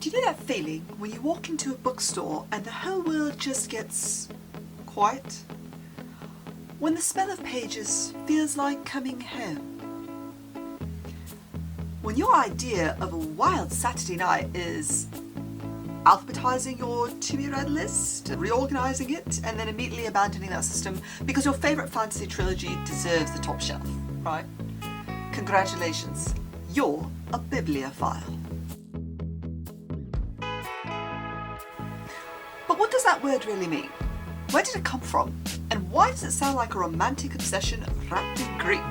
Do you know that feeling when you walk into a bookstore and the whole world just gets quiet? When the smell of pages feels like coming home? When your idea of a wild Saturday night is alphabetizing your to-be-read list, reorganizing it, and then immediately abandoning that system because your favourite fantasy trilogy deserves the top shelf, right? Congratulations, you're a bibliophile. But what does that word really mean? Where did it come from? And why does it sound like a romantic obsession wrapped in Greek?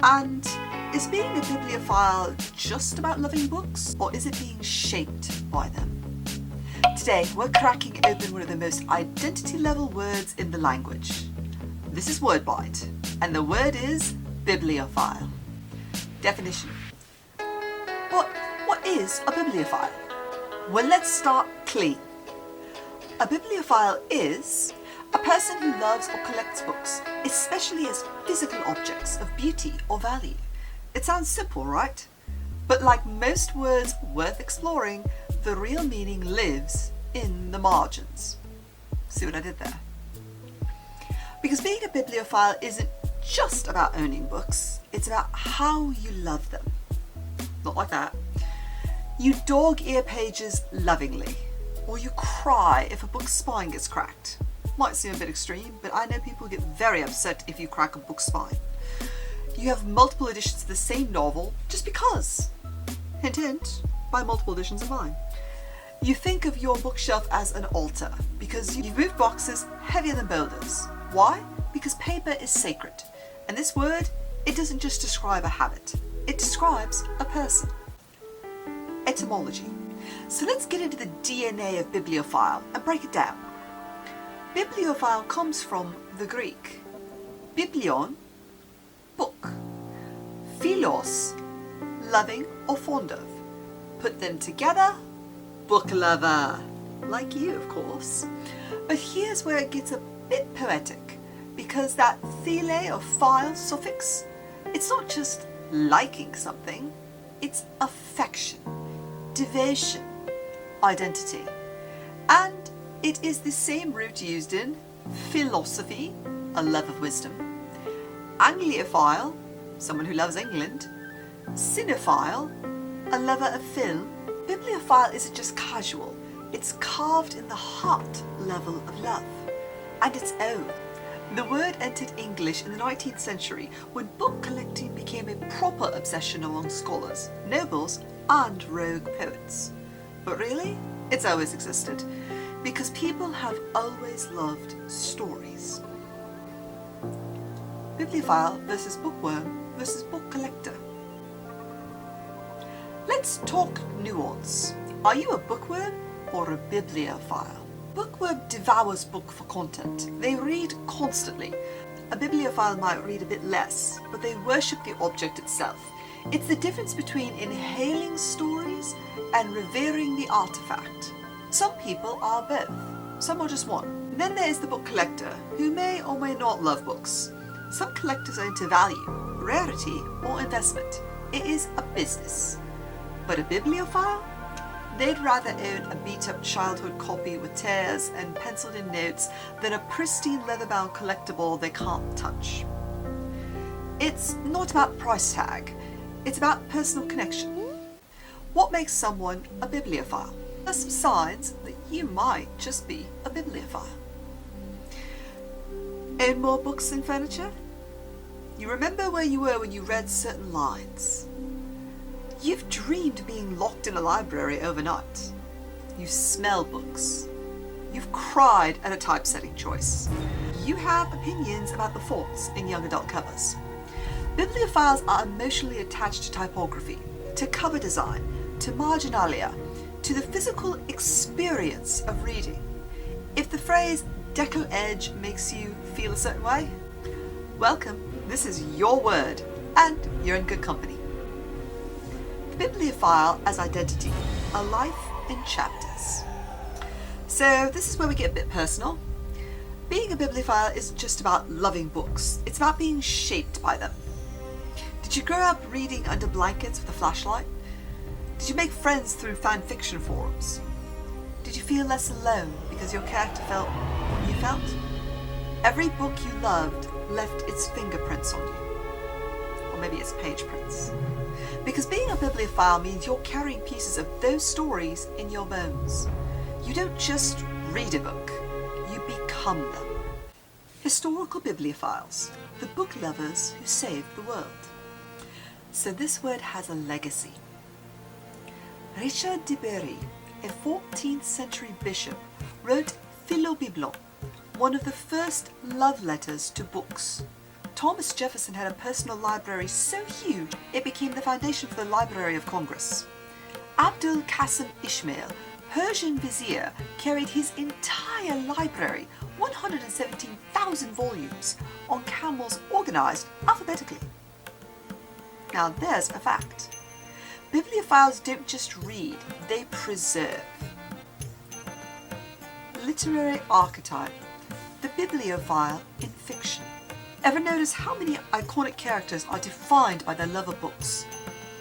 And is being a bibliophile just about loving books, or is it being shaped by them? Today, we're cracking open one of the most identity-level words in the language. This is Wordbite, and the word is bibliophile. Definition. What is a bibliophile? Well, let's start clean. A bibliophile is a person who loves or collects books, especially as physical objects of beauty or value. It sounds simple, right? But like most words worth exploring, the real meaning lives in the margins. See what I did there? Because being a bibliophile isn't just about owning books, it's about how you love them. Not like that. You dog-ear pages lovingly, or you cry if a book's spine gets cracked. Might seem a bit extreme, but I know people get very upset if you crack a book's spine. You have multiple editions of the same novel just because. Hint hint, buy multiple editions of mine. You think of your bookshelf as an altar because you've moved boxes heavier than boulders. Why? Because paper is sacred. And this word, it doesn't just describe a habit, it describes a person. Etymology. So let's get into the DNA of bibliophile and break it down. Bibliophile comes from the Greek. Biblion, book. Philos, loving or fond of. Put them together, book lover. Like you, of course. But here's where it gets a bit poetic, because that phile or phile suffix, it's not just liking something, it's affection, devotion, identity. And it is the same root used in philosophy, a love of wisdom, Angliophile, someone who loves England, cinephile, a lover of film. Bibliophile isn't just casual, it's carved in the heart level of love. And it's old. The word entered English in the 19th century when book collecting became a proper obsession among scholars, nobles, and rogue poets. But really, it's always existed, because people have always loved stories. Bibliophile versus bookworm versus book collector. Let's talk nuance. Are you a bookworm or a bibliophile? Bookworm devours book for content. They read constantly. A bibliophile might read a bit less, but they worship the object itself. It's the difference between inhaling stories and revering the artifact. Some people are both. Some are just one. Then there's the book collector, who may or may not love books. Some collectors are into value, rarity, or investment. It is a business. But a bibliophile? They'd rather own a beat-up childhood copy with tears and penciled-in notes than a pristine leather-bound collectible they can't touch. It's not about price tag, it's about personal connection. What makes someone a bibliophile? There are some signs that you might just be a bibliophile. Own more books than furniture? You remember where you were when you read certain lines. You've dreamed of being locked in a library overnight. You smell books. You've cried at a typesetting choice. You have opinions about the fonts in young adult covers. Bibliophiles are emotionally attached to typography, to cover design, to marginalia, to the physical experience of reading. If the phrase decal edge makes you feel a certain way, welcome, this is your word, and you're in good company. Bibliophile as identity, a life in chapters. So this is where we get a bit personal. Being a bibliophile isn't just about loving books, it's about being shaped by them. Did you grow up reading under blankets with a flashlight? Did you make friends through fan fiction forums? Did you feel less alone because your character felt what you felt? Every book you loved left its fingerprints on you. Or maybe its page prints. Because being a bibliophile means you're carrying pieces of those stories in your bones. You don't just read a book, you become them. Historical bibliophiles, the book lovers who saved the world. So this word has a legacy. Richard de Berry, a 14th century bishop, wrote Philobiblon, one of the first love letters to books. Thomas Jefferson had a personal library so huge it became the foundation for the Library of Congress. Abdul Qasim Ismail, Persian vizier, carried his entire library, 117,000 volumes, on camels organised alphabetically. Now there's a fact. Bibliophiles don't just read, they preserve. Literary archetype. The bibliophile in fiction. Ever notice how many iconic characters are defined by their love of books?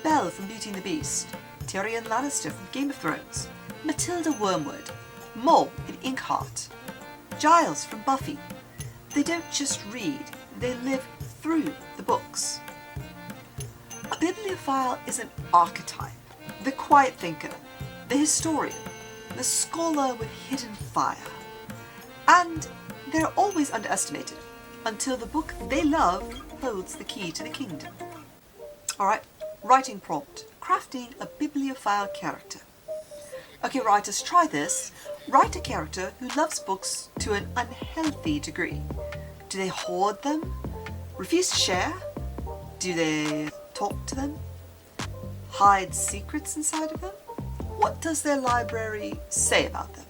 Belle from Beauty and the Beast, Tyrion Lannister from Game of Thrones, Matilda Wormwood, Mole in Inkheart, Giles from Buffy. They don't just read, they live through the books. A bibliophile is an archetype, the quiet thinker, the historian, the scholar with hidden fire. And they're always underestimated until the book they love holds the key to the kingdom. Alright, writing prompt. Crafting a bibliophile character. Okay writers, try this. Write a character who loves books to an unhealthy degree. Do they hoard them? Refuse to share? Do they talk to them? Hide secrets inside of them? What does their library say about them?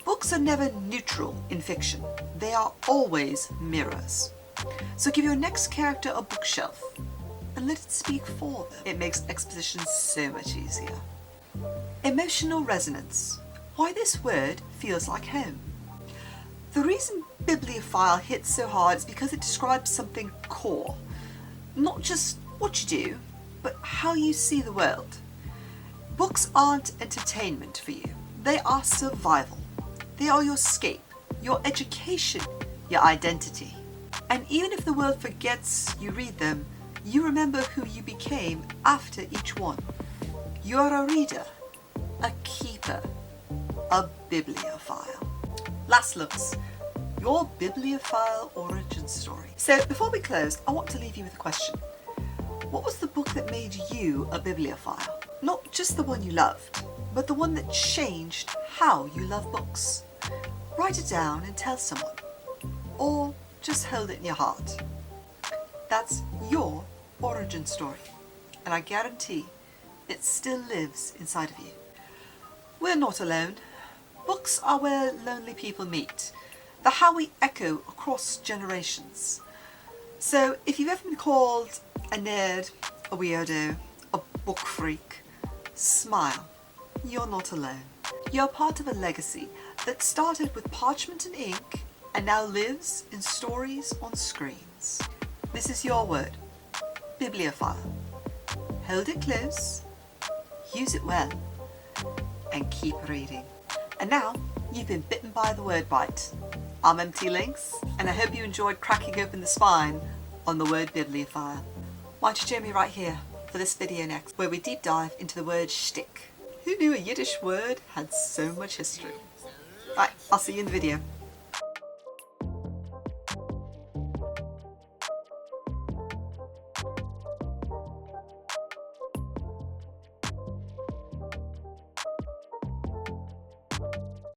Books are never neutral in fiction. They are always mirrors. So give your next character a bookshelf and let it speak for them. It makes exposition so much easier. Emotional resonance. Why this word feels like home. The reason bibliophile hits so hard is because it describes something core. Not just what you do, but how you see the world. Books aren't entertainment for you. They are survival. They are your escape, your education, your identity. And even if the world forgets you read them, you remember who you became after each one. You are a reader, a keeper, a bibliophile. Last looks, your bibliophile origin story. So before we close, I want to leave you with a question. What was the book that made you a bibliophile? Not just the one you loved, but the one that changed how you love books. Write it down and tell someone, or just hold it in your heart. That's your origin story, and I guarantee it still lives inside of you. We're not alone. Books are where lonely people meet. They're how we echo across generations. So if you've ever been called a nerd, a weirdo, a book freak, smile. You're not alone. You're part of a legacy that started with parchment and ink and now lives in stories on screens. This is your word, bibliophile. Hold it close, use it well, and keep reading. And now you've been bitten by the Wordbite. I'm MT Lynx, and I hope you enjoyed cracking open the spine on the word bibliophile. Why don't you join me right here for this video next, where we deep dive into the word shtick. Who knew a Yiddish word had so much history? Right, I'll see you in the video.